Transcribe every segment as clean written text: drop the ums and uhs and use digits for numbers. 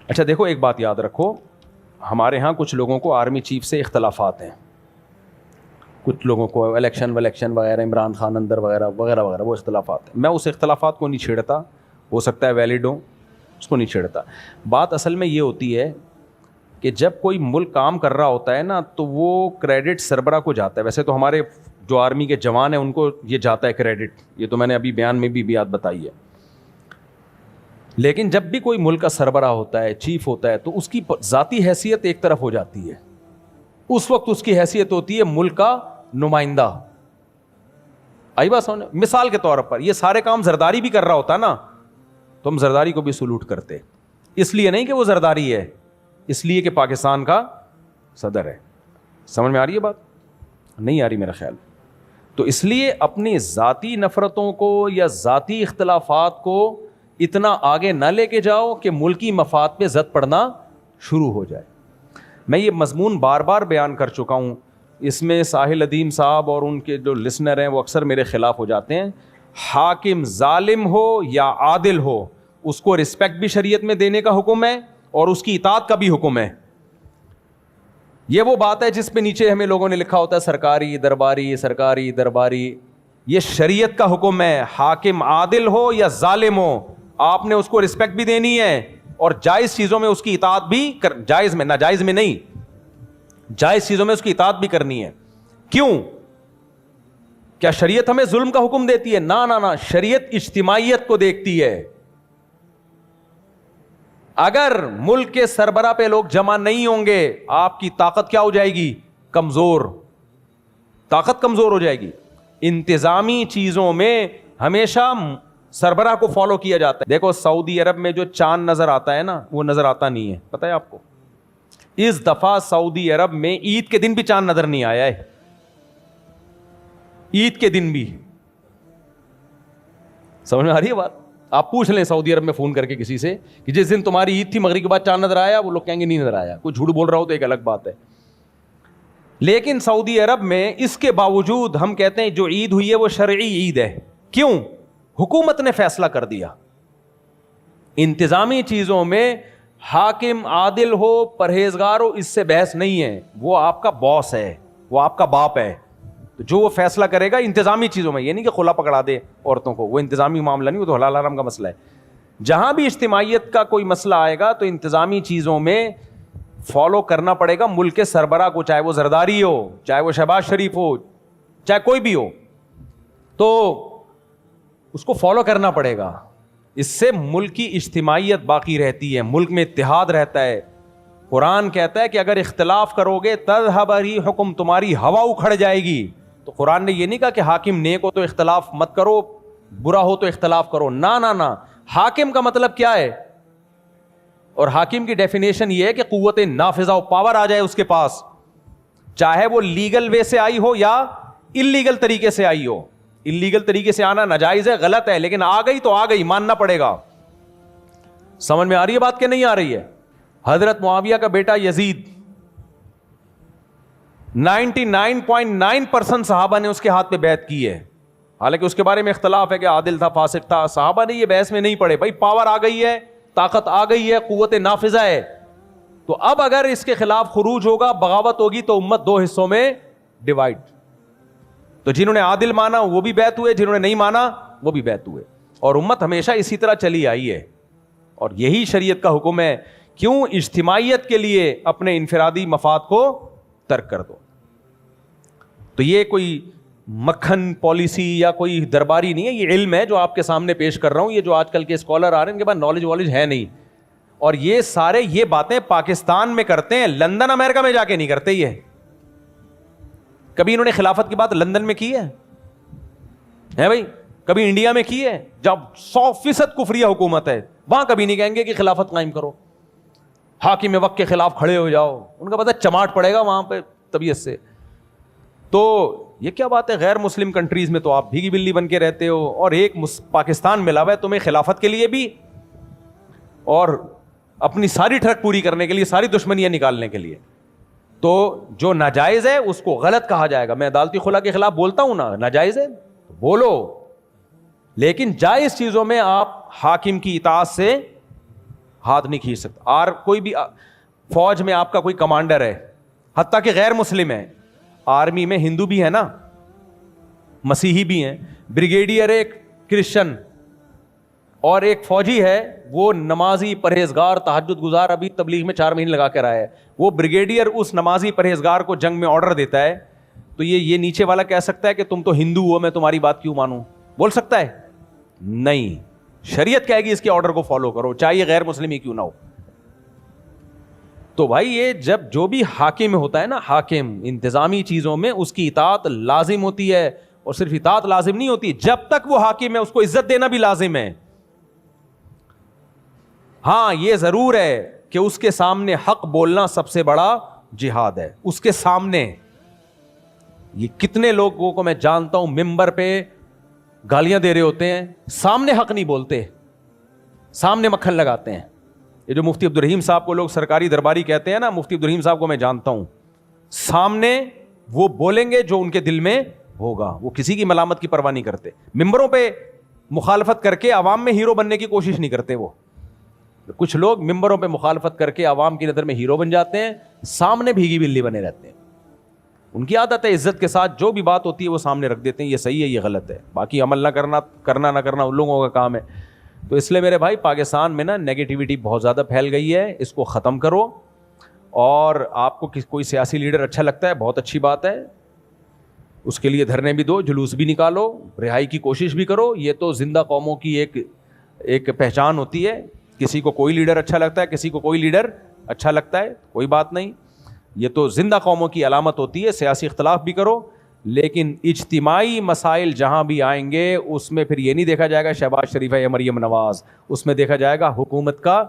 اچھا دیکھو ایک بات یاد رکھو, ہمارے ہاں کچھ لوگوں کو آرمی چیف سے اختلافات ہیں, کچھ لوگوں کو الیکشن وغیرہ, عمران خان اندر وغیرہ وغیرہ وغیرہ, وہ اختلافات ہیں. میں اس اختلافات کو نہیں چھیڑتا, ہو سکتا ہے ویلڈ ہو, اس کو نہیں چھیڑتا. بات اصل میں یہ ہوتی ہے کہ جب کوئی ملک کام کر رہا ہوتا ہے نا تو وہ کریڈٹ سربراہ کو جاتا ہے. ویسے تو ہمارے جو آرمی کے جوان ہیں ان کو یہ جاتا ہے کریڈٹ, یہ تو میں نے ابھی بیان میں بھی بات بتائی ہے. لیکن جب بھی کوئی ملک کا سربراہ ہوتا ہے, چیف ہوتا ہے, تو اس کی ذاتی حیثیت ایک طرف ہو جاتی ہے. اس وقت اس کی حیثیت ہوتی ہے ملک کا نمائندہ. آئی بات سمجھ؟ مثال کے طور پر یہ سارے کام زرداری بھی کر رہا ہوتا نا, تو ہم زرداری کو بھی سلوٹ کرتے, اس لیے نہیں کہ وہ زرداری ہے, اس لیے کہ پاکستان کا صدر ہے. سمجھ میں آ رہی ہے بات؟ نہیں آ رہی میرا خیال. تو اس لیے اپنی ذاتی نفرتوں کو یا ذاتی اختلافات کو اتنا آگے نہ لے کے جاؤ کہ ملکی مفاد پہ زد پڑنا شروع ہو جائے. میں یہ مضمون بار بار بیان کر چکا ہوں, اس میں ساحل ادیم صاحب اور ان کے جو لسنر ہیں وہ اکثر میرے خلاف ہو جاتے ہیں. حاکم ظالم ہو یا عادل ہو, اس کو رسپیکٹ بھی شریعت میں دینے کا حکم ہے اور اس کی اطاعت کا بھی حکم ہے. یہ وہ بات ہے جس پہ نیچے ہمیں لوگوں نے لکھا ہوتا ہے سرکاری درباری, سرکاری درباری. یہ شریعت کا حکم ہے, حاکم عادل ہو یا ظالم ہو, آپ نے اس کو رسپیکٹ بھی دینی ہے اور جائز چیزوں میں اس کی اطاعت بھی جائز میں, ناجائز میں نہیں, جائز چیزوں میں اس کی اطاعت بھی کرنی ہے. کیوں؟ کیا شریعت ہمیں ظلم کا حکم دیتی ہے؟ نہ, شریعت اجتماعیت کو دیکھتی ہے. اگر ملک کے سربراہ پہ لوگ جمع نہیں ہوں گے, آپ کی طاقت کیا ہو جائے گی؟ کمزور. طاقت کمزور ہو جائے گی. انتظامی چیزوں میں ہمیشہ سربراہ کو فالو کیا جاتا ہے. دیکھو سعودی عرب میں جو چاند نظر آتا ہے نا, وہ نظر آتا نہیں ہے, پتہ ہے آپ کو؟ اس دفعہ سعودی عرب میں عید کے دن بھی چاند نظر نہیں آیا ہے, عید کے دن بھی. سمجھ میں آ رہی ہے بات؟ آپ پوچھ لیں سعودی عرب میں فون کر کے کسی سے کہ جس دن تمہاری عید تھی مغرب کے بعد چاند نظر آیا, وہ لوگ کہیں گے نہیں نظر آیا. کوئی جھوٹ بول رہا ہو تو ایک الگ بات ہے. لیکن سعودی عرب میں اس کے باوجود ہم کہتے ہیں جو عید ہوئی ہے وہ شرعی عید ہے. کیوں؟ حکومت نے فیصلہ کر دیا. انتظامی چیزوں میں حاکم عادل ہو, پرہیزگار ہو, اس سے بحث نہیں ہے. وہ آپ کا باس ہے, وہ آپ کا باپ ہے, تو جو وہ فیصلہ کرے گا انتظامی چیزوں میں, یہ نہیں کہ خلا پکڑا دے عورتوں کو, وہ انتظامی معاملہ نہیں, وہ تو حلال حرام کا مسئلہ ہے. جہاں بھی اجتماعیت کا کوئی مسئلہ آئے گا تو انتظامی چیزوں میں فالو کرنا پڑے گا ملک کے سربراہ کو, چاہے وہ زرداری ہو, چاہے وہ شہباز شریف ہو, چاہے کوئی بھی ہو, تو اس کو فالو کرنا پڑے گا. اس سے ملک کی اجتماعیت باقی رہتی ہے, ملک میں اتحاد رہتا ہے. قرآن کہتا ہے کہ اگر اختلاف کرو گے تذہب ریحکم, تمہاری ہوا اکھڑ جائے گی. تو قرآن نے یہ نہیں کہا کہ حاکم نیک ہو تو اختلاف مت کرو, برا ہو تو اختلاف کرو. نہ, حاکم کا مطلب کیا ہے؟ اور حاکم کی ڈیفینیشن یہ ہے کہ قوت نافذہ و پاور آ جائے اس کے پاس, چاہے وہ لیگل وے سے آئی ہو یا انلیگل طریقے سے آئی ہو. انلیگل طریقے سے آنا ناجائز ہے, غلط ہے, لیکن آ گئی تو آ گئی, ماننا پڑے گا. سمجھ میں آ رہی ہے بات کہ نہیں آ رہی ہے؟ حضرت معاویہ کا بیٹا یزید, 99.9% صحابہ نے اس کے ہاتھ پہ بیعت کی ہے. حالانکہ اس کے بارے میں اختلاف ہے کہ عادل تھا, فاسق تھا, صحابہ نے یہ بحث میں نہیں پڑے. بھائی پاور آ گئی ہے, طاقت آ گئی ہے, قوت نافذہ ہے, تو اب اگر اس کے خلاف خروج ہوگا, بغاوت ہوگی, تو امت دو حصوں میں ڈیوائڈ. تو جنہوں نے عادل مانا وہ بھی بیعت ہوئے, جنہوں نے نہیں مانا وہ بھی بیعت ہوئے. اور امت ہمیشہ اسی طرح چلی آئی ہے, اور یہی شریعت کا حکم ہے. کیوں؟ اجتماعیت کے لیے اپنے انفرادی مفاد کو ترک کر دو. تو یہ کوئی مکھن پالیسی یا کوئی درباری نہیں ہے, یہ علم ہے جو آپ کے سامنے پیش کر رہا ہوں. یہ جو آج کل کے اسکالر آ رہے ہیں ان کے پاس نالج ہے نہیں, اور یہ سارے یہ باتیں پاکستان میں کرتے ہیں, لندن امریکہ میں جا کے نہیں کرتے. یہ کبھی انہوں نے خلافت کی بات لندن میں کی ہے بھائی؟ کبھی انڈیا میں کی ہے جب 100% کفریہ حکومت ہے, وہاں کبھی نہیں کہیں گے کہ خلافت قائم کرو, حاکم وقت کے خلاف کھڑے ہو جاؤ. ان کا پتہ چماٹ پڑے گا وہاں پہ طبیعت سے. تو یہ کیا بات ہے؟ غیر مسلم کنٹریز میں تو آپ بھیگی بلی بن کے رہتے ہو, اور ایک پاکستان ملا ہوا ہے تمہیں خلافت کے لیے بھی اور اپنی ساری ٹرک پوری کرنے کے لیے, ساری دشمنیاں نکالنے کے لیے. تو جو ناجائز ہے اس کو غلط کہا جائے گا. میں عدالتی خلا کے خلاف بولتا ہوں نا, ناجائز ہے بولو, لیکن جائز چیزوں میں آپ حاکم کی اطاعت سے ہاتھ نہیں کھینچ سکتا. اور کوئی بھی فوج میں آپ کا کوئی کمانڈر ہے, حتیٰ کہ غیر مسلم ہے, آرمی میں ہندو بھی ہے نا, مسیحی بھی ہیں, بریگیڈیئر ایک کرسچن اور ایک فوجی ہے, وہ نمازی پرہیزگار تہجد گزار, ابھی تبلیغ میں 4 مہینے لگا کر آیا ہے, وہ بریگیڈیئر اس نمازی پرہیزگار کو جنگ میں آرڈر دیتا ہے, تو یہ نیچے والا کہہ سکتا ہے کہ تم تو ہندو ہو, میں تمہاری بات کیوں مانوں؟ بول سکتا ہے؟ نہیں. شریعت کہے گی اس کے آرڈر کو فالو کرو, چاہے یہ غیر مسلم ہی کیوں نہ ہو. تو بھائی یہ جب جو بھی حاکم ہوتا ہے نا, حاکم انتظامی چیزوں میں, اس کی اطاعت لازم ہوتی ہے, اور صرف اطاعت لازم نہیں ہوتی, جب تک وہ حاکم ہے اس کو عزت دینا بھی لازم ہے. ہاں یہ ضرور ہے کہ اس کے سامنے حق بولنا سب سے بڑا جہاد ہے. اس کے سامنے یہ کتنے لوگوں کو میں جانتا ہوں ممبر پہ گالیاں دے رہے ہوتے ہیں, سامنے حق نہیں بولتے, سامنے مکھن لگاتے ہیں. یہ جو مفتی عبد الرحیم صاحب کو لوگ سرکاری درباری کہتے ہیں نا, مفتی عبد الرحیم صاحب کو میں جانتا ہوں, سامنے وہ بولیں گے جو ان کے دل میں ہوگا, وہ کسی کی ملامت کی پرواہ نہیں کرتے. ممبروں پہ مخالفت کر کے عوام میں ہیرو بننے کی کوشش نہیں کرتے. وہ کچھ لوگ ممبروں پہ مخالفت کر کے عوام کی نظر میں ہیرو بن جاتے ہیں, سامنے بھیگی بلی بنے رہتے ہیں. ان کی عادت ہے عزت کے ساتھ جو بھی بات ہوتی ہے وہ سامنے رکھ دیتے ہیں, یہ صحیح ہے یہ غلط ہے, باقی عمل نہ کرنا نہ کرنا ان لوگوں کا کام ہے. تو اس لیے میرے بھائی پاکستان میں نا نیگیٹیوٹی بہت زیادہ پھیل گئی ہے, اس کو ختم کرو. اور آپ کو کوئی سیاسی لیڈر اچھا لگتا ہے, بہت اچھی بات ہے, اس کے لیے دھرنے بھی دو, جلوس بھی نکالو, رہائی کی کوشش بھی کرو. یہ تو زندہ قوموں کی ایک پہچان ہوتی ہے. کسی کو کوئی لیڈر اچھا لگتا ہے, کسی کو کوئی لیڈر اچھا لگتا ہے, کوئی بات نہیں, یہ تو زندہ قوموں کی علامت ہوتی ہے. سیاسی اختلاف بھی کرو, لیکن اجتماعی مسائل جہاں بھی آئیں گے اس میں پھر یہ نہیں دیکھا جائے گا شہباز شریف ہے یا مریم نواز, اس میں دیکھا جائے گا حکومت کا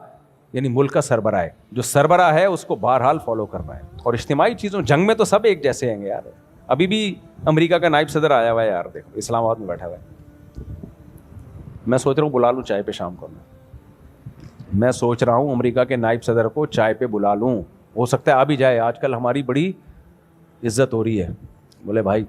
یعنی ملک کا سربراہ ہے. جو سربراہ ہے اس کو بہرحال فالو کرنا ہے. اور اجتماعی چیزوں, جنگ میں تو سب ایک جیسے ہیں گے یار. ابھی بھی امریکہ کا نائب صدر آیا ہوا ہے یار, دیکھو اسلام آباد میں بیٹھا ہوا ہے. میں سوچ رہا ہوں بلا لوں چائے پہ شام کو, میں سوچ رہا ہوں امریکہ کے نائب صدر کو چائے پہ بلا لوں, ہو سکتا ہے آ بھی جائے. آج کل ہماری بڑی عزت ہو رہی ہے. بولے بھائی